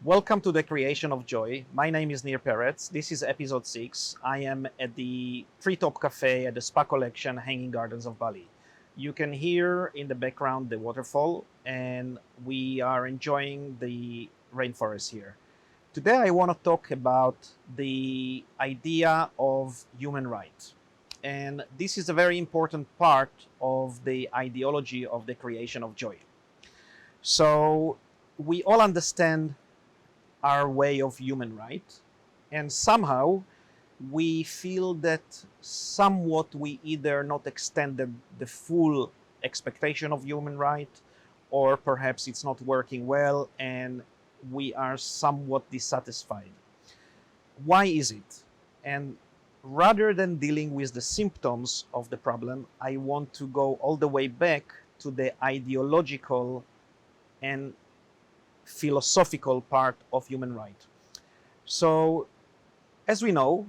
Welcome to the Creation of Joy. My name is Nir Peretz. This is episode 6. I am at the Treetop Cafe at the Spa Collection Hanging Gardens of Bali. You can hear in the background the waterfall, and we are enjoying the rainforest here. Today I want to talk about the idea of human rights. And this is a very important part of the ideology of the creation of joy. So we all understand our way of human right, and somehow we feel that somewhat we either not extended the full expectation of human right, or perhaps it's not working well and we are somewhat dissatisfied. Why is it? And rather than dealing with the symptoms of the problem, I want to go all the way back to the ideological and philosophical part of human right. So, as we know,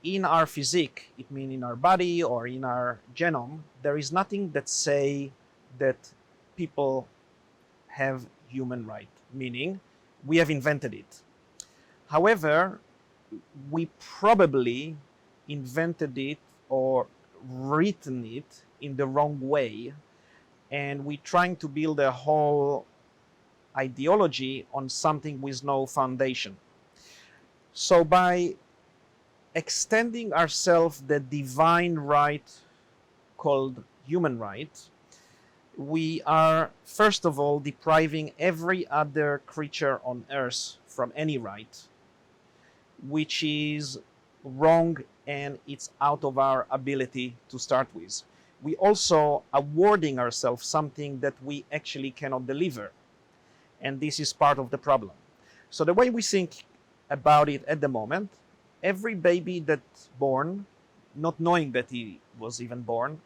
in our physique, it means in our body or in our genome, there is nothing that say that people have human right, meaning we have invented it. However, we probably invented it or written it in the wrong way, and we're trying to build a whole ideology on something with no foundation. So by extending ourselves the divine right called human right, we are first of all depriving every other creature on earth from any right, which is wrong and it's out of our ability to start with. We also awarding ourselves something that we actually cannot deliver. And this is part of the problem. So the way we think about it at the moment, every baby that's born, not knowing that he was even born,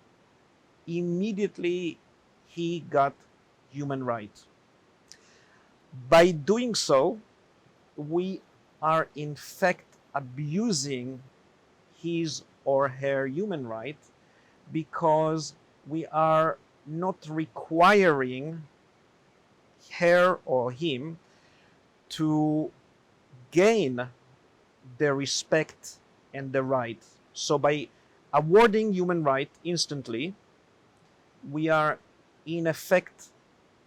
immediately he got human right. By doing so, we are in fact abusing his or her human right because we are not requiring her or him to gain the respect and the right. So by awarding human right instantly, we are in effect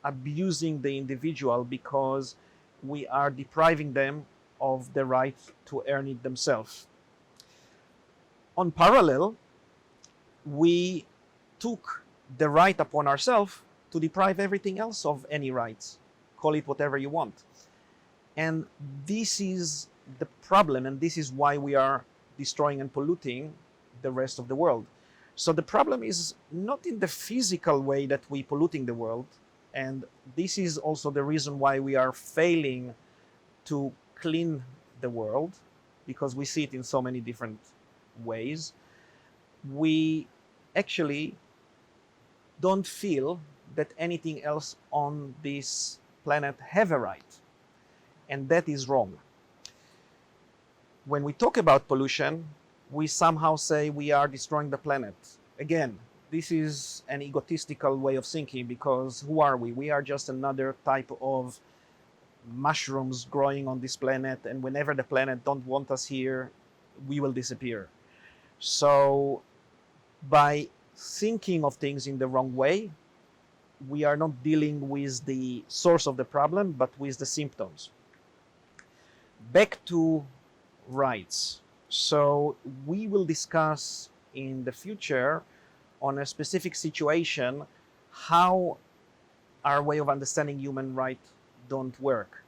abusing the individual because we are depriving them of the right to earn it themselves. On parallel, we took the right upon ourselves to deprive everything else of any rights. Call it whatever you want. And this is the problem, and this is why we are destroying and polluting the rest of the world. So the problem is not in the physical way that we're polluting the world, and this is also the reason why we are failing to clean the world, because we see it in so many different ways. We actually don't feel that anything else on this planet have a right, and that is wrong. When we talk about pollution, we somehow say we are destroying the planet. Again, this is an egotistical way of thinking, because who are we? We are just another type of mushrooms growing on this planet, and whenever the planet don't want us here, we will disappear. So by thinking of things in the wrong way, we are not dealing with the source of the problem, but with the symptoms. Back to rights. So we will discuss in the future on a specific situation how our way of understanding human right don't work.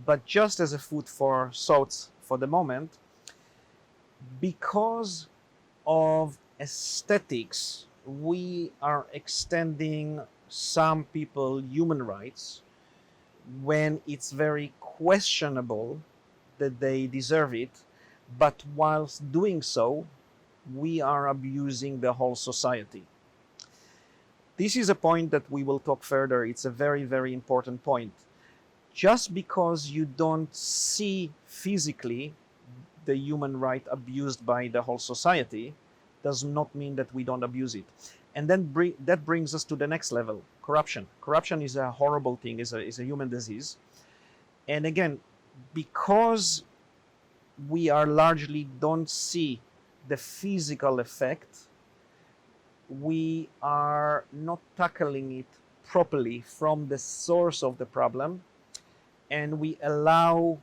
But just as a food for thoughts for the moment, because of aesthetics, we are extending some people human rights when it's very questionable that they deserve it, but whilst doing so, we are abusing the whole society. This is a point that we will talk further. It's a very, very important point. Just because you don't see physically the human right abused by the whole society does not mean that we don't abuse it. And then that brings us to the next level, corruption. Corruption is a horrible thing, is a human disease. And again, Because we are largely don't see the physical effect, we are not tackling it properly from the source of the problem, and we allow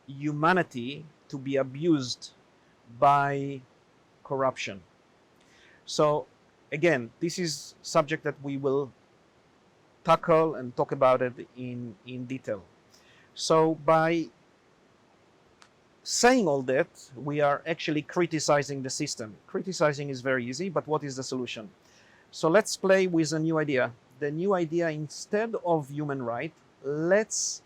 humanity to be abused by corruption. So again, this is subject that we will tackle and talk about it in detail. So by saying all that, we are actually criticizing the system. Criticizing is very easy, but what is the solution? So let's play with a new idea. The new idea, instead of human right, let's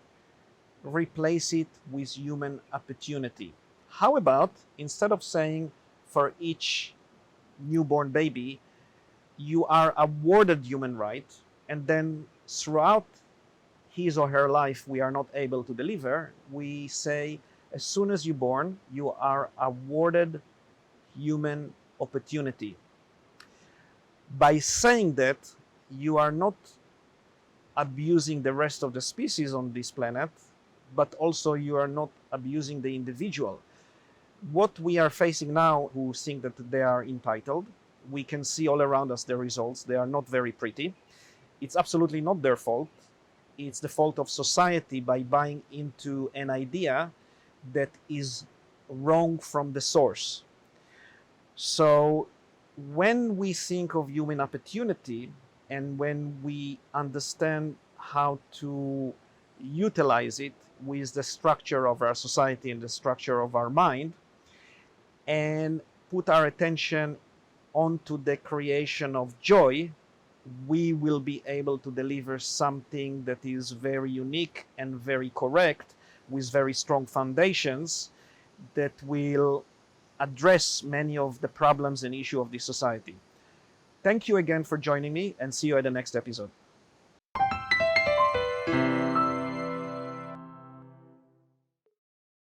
replace it with human opportunity. How about, instead of saying for each newborn baby, you are awarded human right, and then throughout his or her life we are not able to deliver, we say as soon as you're born, you are awarded human opportunity. By saying that, you are not abusing the rest of the species on this planet, but also you are not abusing the individual. What we are facing now, who think that they are entitled, we can see all around us the results. They are not very pretty. It's absolutely not their fault. It's the fault of society by buying into an idea that is wrong from the source. So when we think of human opportunity, and when we understand how to utilize it with the structure of our society and the structure of our mind, and put our attention onto the creation of joy, we will be able to deliver something that is very unique and very correct, with very strong foundations, that will address many of the problems and issues of this society. Thank you again for joining me, and see you at the next episode.